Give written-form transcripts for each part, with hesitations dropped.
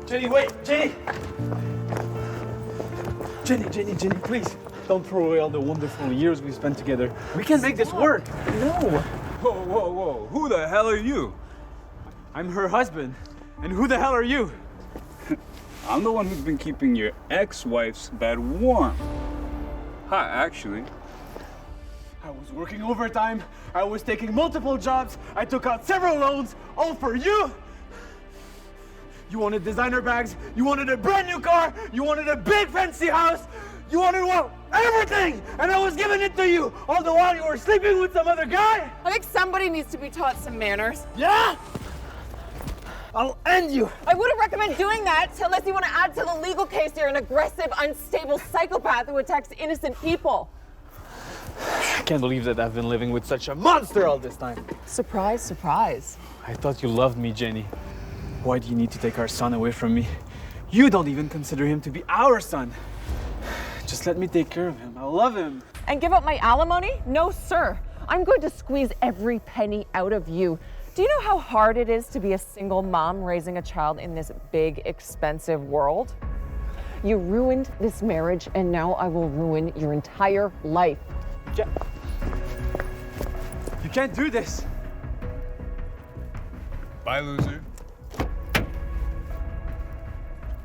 Jenny, wait! Jenny! Jenny, please. Don't throw away all the wonderful years we spent together. We can make this work. No. Whoa. Who the hell are you? I'm her husband. And who the hell are you? I'm the one who's been keeping your ex-wife's bed warm. Hi, actually. I was working overtime. I was taking multiple jobs. I took out several loans, all for you. You wanted designer bags. You wanted a brand new car. You wanted a big fancy house. You wanted, well, everything. And I was giving it to you. All the while you were sleeping with some other guy. I think somebody needs to be taught some manners. Yeah? I'll end you. I wouldn't recommend doing that unless you want to add to the legal case you're an aggressive, unstable psychopath who attacks innocent people. I can't believe that I've been living with such a monster all this time. Surprise, surprise. I thought you loved me, Jenny. Why do you need to take our son away from me? You don't even consider him to be our son. Just let me take care of him. I love him. And give up my alimony? No, sir. I'm going to squeeze every penny out of you. Do you know how hard it is to be a single mom raising a child in this big, expensive world? You ruined this marriage, and now I will ruin your entire life. You can't do this. Bye, loser.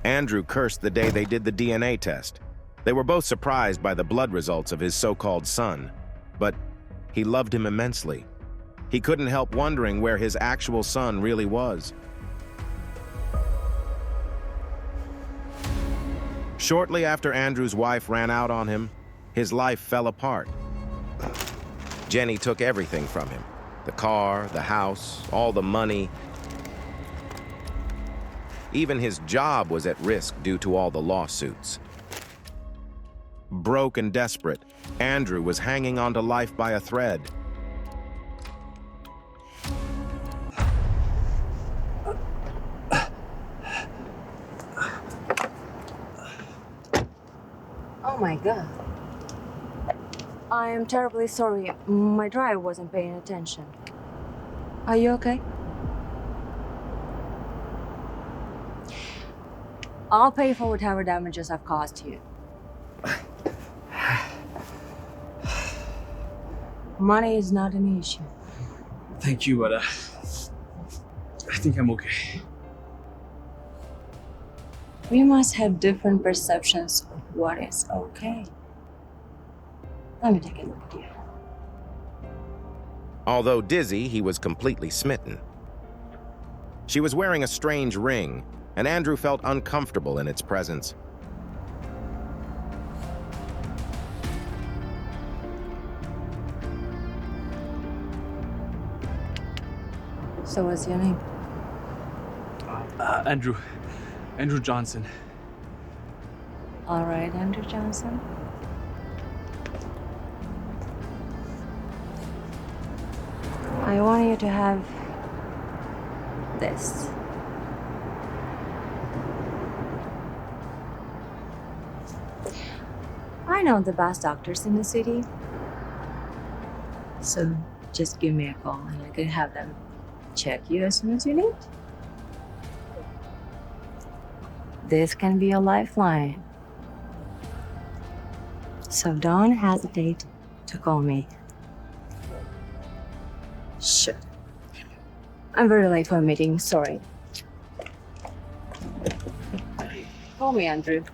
Andrew cursed the day they did the DNA test. They were both surprised by the blood results of his so-called son, but he loved him immensely. He couldn't help wondering where his actual son really was. Shortly after Andrew's wife ran out on him, his life fell apart. Jenny took everything from him: the car, the house, all the money. Even his job was at risk due to all the lawsuits. Broke and desperate, Andrew was hanging on to life by a thread. Oh my God. I am terribly sorry. My driver wasn't paying attention. Are you okay? I'll pay for whatever damages I've caused you. Money is not an issue. Thank you, but I think I'm okay. We must have different perceptions of what is okay. Let me take a look at you. Although dizzy, he was completely smitten. She was wearing a strange ring, and Andrew felt uncomfortable in its presence. So what's your name? Andrew Johnson. All right, Andrew Johnson. I want you to have this. I know the best doctors in the city. So just give me a call and I can have them check you as soon as you need. This can be a lifeline. So don't hesitate to call me. Sure. I'm very late for a meeting, sorry. Call me, Andrew.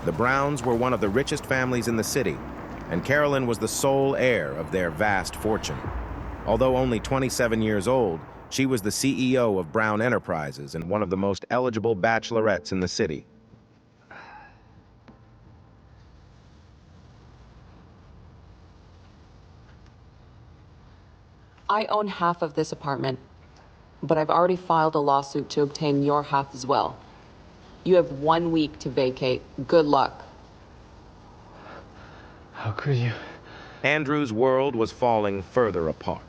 The Browns were one of the richest families in the city, and Carolyn was the sole heir of their vast fortune. Although only 27 years old, she was the CEO of Brown Enterprises and one of the most eligible bachelorettes in the city. I own half of this apartment, but I've already filed a lawsuit to obtain your half as well. You have 1 week to vacate. Good luck. How could you? Andrew's world was falling further apart.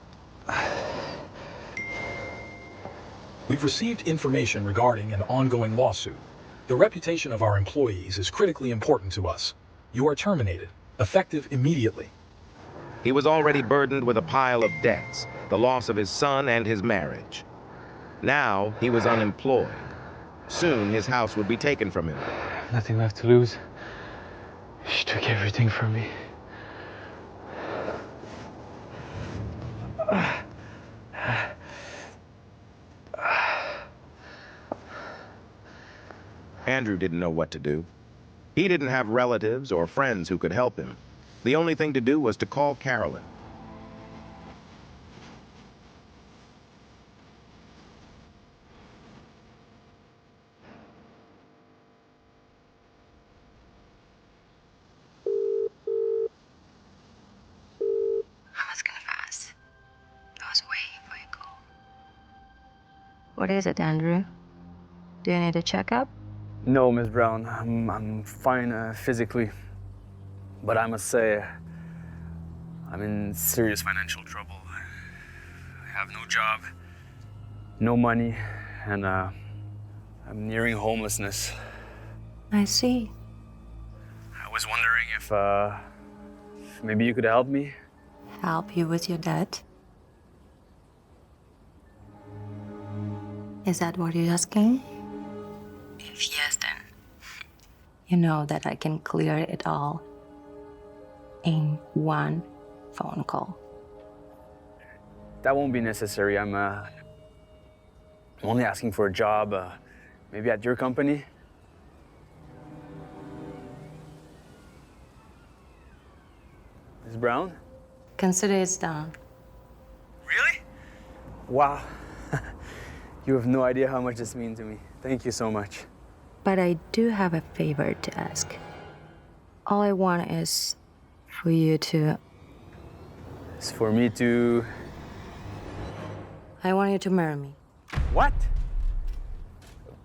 We've received information regarding an ongoing lawsuit. The reputation of our employees is critically important to us. You are terminated, effective immediately. He was already burdened with a pile of debts, the loss of his son and his marriage. Now he was unemployed. Soon his house would be taken from him. Nothing left to lose. She took everything from me. Andrew didn't know what to do. He didn't have relatives or friends who could help him. The only thing to do was to call Carolyn. I was gonna pass. I was waiting for your call. What is it, Andrew? Do you need a checkup? No, Miss Brown. I'm fine physically. But I must say, I'm in serious financial trouble. I have no job, no money, and I'm nearing homelessness. I see. I was wondering if maybe you could help me. Help you with your debt? Is that what you're asking? If yes, then you know that I can clear it all in one phone call. That won't be necessary. I'm only asking for a job, maybe at your company. Ms. Brown? Consider it's done. Really? Wow. You have no idea how much this means to me. Thank you so much. But I do have a favor to ask. All I want is for you to... It's for me to... I want you to marry me. What?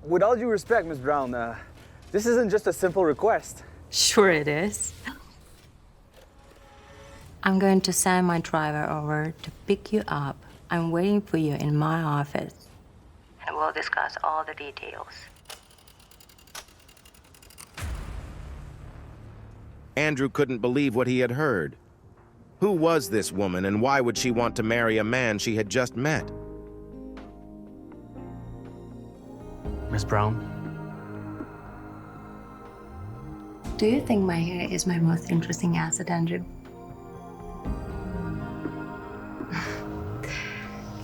With all due respect, Ms. Brown, this isn't just a simple request. Sure it is. I'm going to send my driver over to pick you up. I'm waiting for you in my office. And we'll discuss all the details. Andrew couldn't believe what he had heard. Who was this woman, and why would she want to marry a man she had just met? Ms. Brown? Do you think my hair is my most interesting asset, Andrew?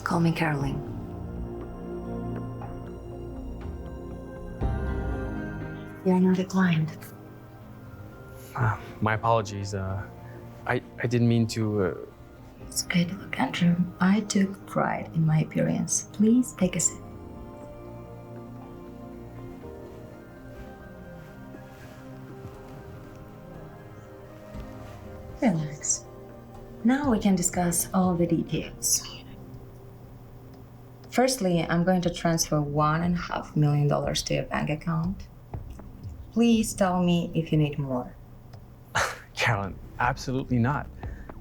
Call me Carolyn. You're not a client. My apologies. I didn't mean to... It's okay to look, Andrew. I took pride in my appearance. Please take a sip. Relax. Now we can discuss all the details. Firstly, I'm going to transfer $1.5 million to your bank account. Please tell me if you need more. Carolyn, absolutely not.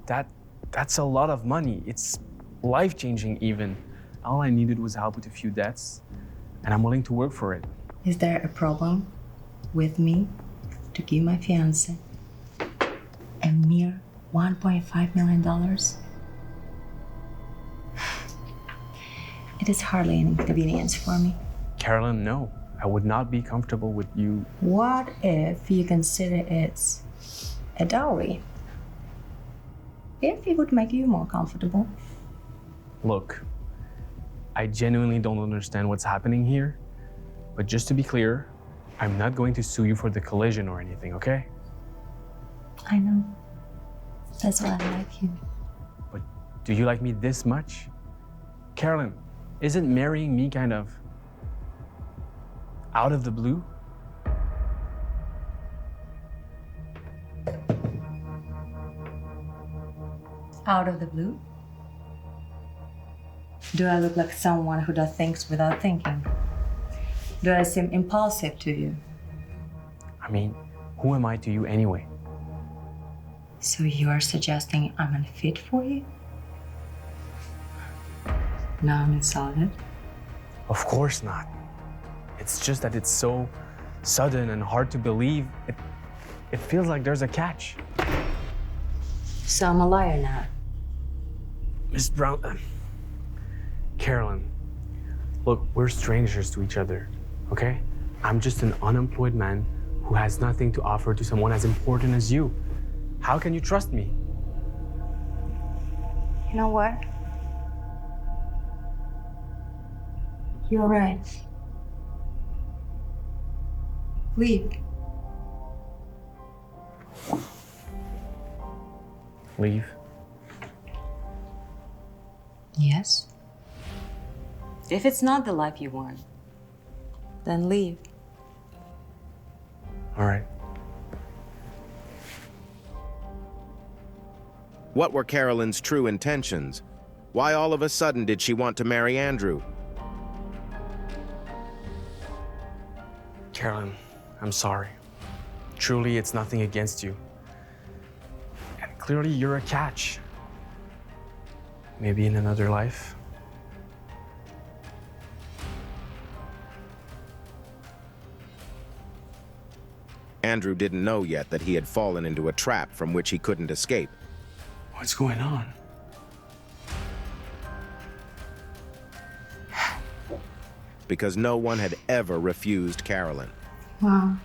That's a lot of money. It's life-changing even. All I needed was help with a few debts, and I'm willing to work for it. Is there a problem with me to give my fiancé a mere $1.5 million? It is hardly an inconvenience for me. Carolyn, no. I would not be comfortable with you. What if you consider it a dowry? If it would make you more comfortable. Look, I genuinely don't understand what's happening here, but just to be clear, I'm not going to sue you for the collision or anything, okay? I know. That's why I like you. But do you like me this much? Carolyn, isn't marrying me kind of out of the blue? Out of the blue? Do I look like someone who does things without thinking? Do I seem impulsive to you? I mean, who am I to you anyway? So you are suggesting I'm unfit for you? Now I'm insulted. Of course not. It's just that it's so sudden and hard to believe. It feels like there's a catch. So I'm a liar now. Miss Brown, Carolyn, look, we're strangers to each other, okay? I'm just an unemployed man who has nothing to offer to someone as important as you. How can you trust me? You know what? You're right. Leave. Leave. Yes. If it's not the life you want, then leave. All right. What were Carolyn's true intentions? Why all of a sudden did she want to marry Andrew? Carolyn, I'm sorry. Truly, it's nothing against you. And clearly, you're a catch. Maybe in another life. Andrew didn't know yet that he had fallen into a trap from which he couldn't escape. What's going on? Because no one had ever refused Carolyn. Wow.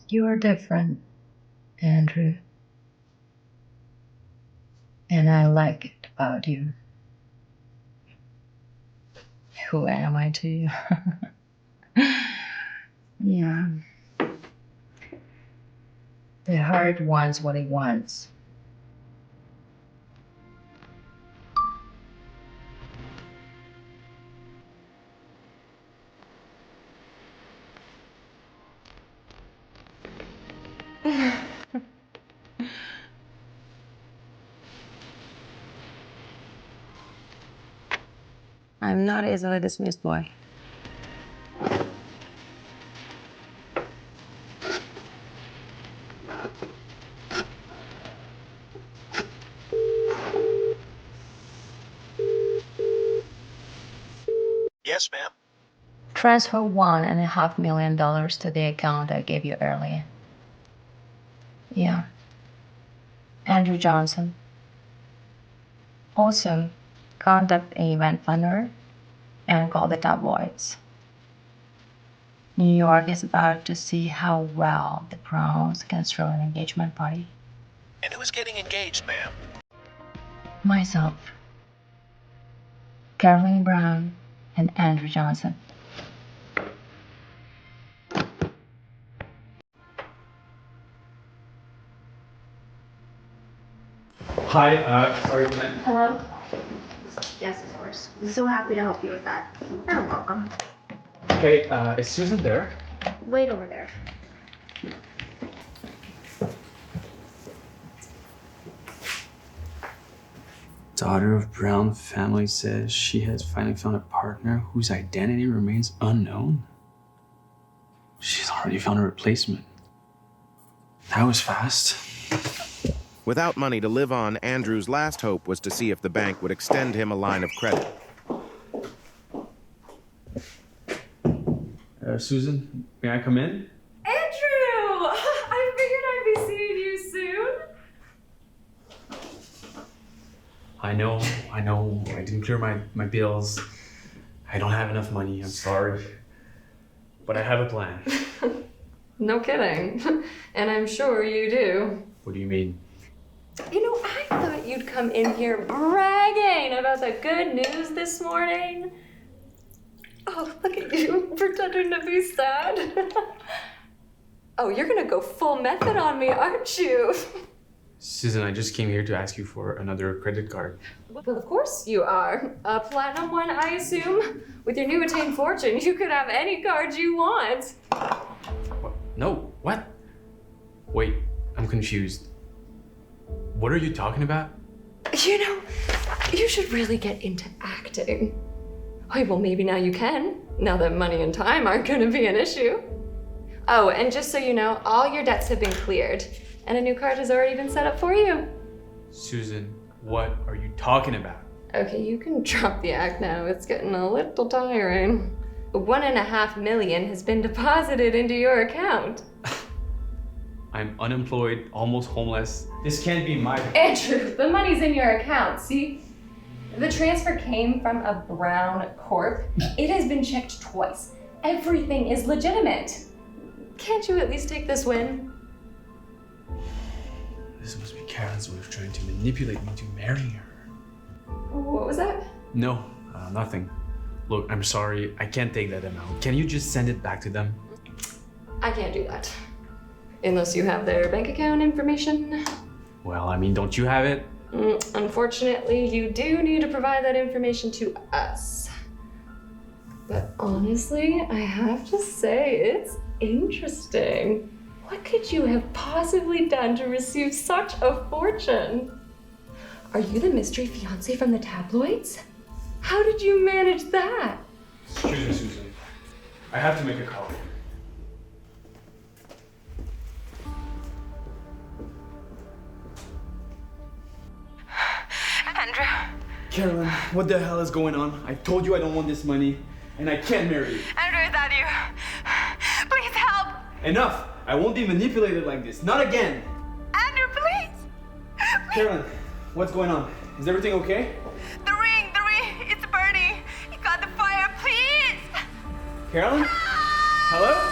You're different, Andrew. And I like it about you. Who am I to you? Yeah. The heart wants what it wants. I'm not easily dismissed, boy. Yes, ma'am. Transfer $1.5 million to the account I gave you earlier. Yeah. Andrew Johnson. Also, contact a event funder and call the tabloids. New York is about to see how well the pros can throw an engagement party. And who is getting engaged, ma'am? Myself, Carolyn Brown, and Andrew Johnson. Hi, sorry for that. Hello? Yes, of course. So happy to help you with that. You're welcome. Okay, is Susan there? Wait over there. Daughter of Brown family says she has finally found a partner whose identity remains unknown. She's already found a replacement. That was fast. Without money to live on, Andrew's last hope was to see if the bank would extend him a line of credit. Susan, may I come in? Andrew! I figured I'd be seeing you soon. I know, I didn't clear my bills. I don't have enough money, I'm sorry. But I have a plan. No kidding. And I'm sure you do. What do you mean? You know, I thought you'd come in here bragging about the good news this morning. Oh, look at you, pretending to be sad. Oh, you're gonna go full method on me, aren't you? Susan, I just came here to ask you for another credit card. Well, of course you are. A platinum one, I assume? With your new attained fortune, you could have any card you want. What? No, what? Wait, I'm confused. What are you talking about? You know, you should really get into acting. Oh, well, maybe now you can, now that money and time aren't gonna be an issue. Oh, and just so you know, all your debts have been cleared, and a new card has already been set up for you. Susan, what are you talking about? Okay, you can drop the act now. It's getting a little tiring. $1.5 million has been deposited into your account. I'm unemployed, almost homeless. This can't be my... Andrew, the money's in your account, see? The transfer came from a Brown Corp. It has been checked twice. Everything is legitimate. Can't you at least take this win? This must be Carolyn's way of trying to manipulate me to marry her. What was that? No, nothing. Look, I'm sorry, I can't take that amount. Can you just send it back to them? I can't do that. Unless you have their bank account information. Well, I mean, don't you have it? Unfortunately, you do need to provide that information to us. But honestly, I have to say, it's interesting. What could you have possibly done to receive such a fortune? Are you the mystery fiancé from the tabloids? How did you manage that? Excuse me, Susan. I have to make a call. Andrew. Carolyn, what the hell is going on? I told you I don't want this money, and I can't marry you. Andrew, is that you? Please help. Enough! I won't be manipulated like this. Not again! Andrew, please. Carolyn, what's going on? Is everything okay? The ring, it's burning. You got the fire, please. Carolyn? Hello?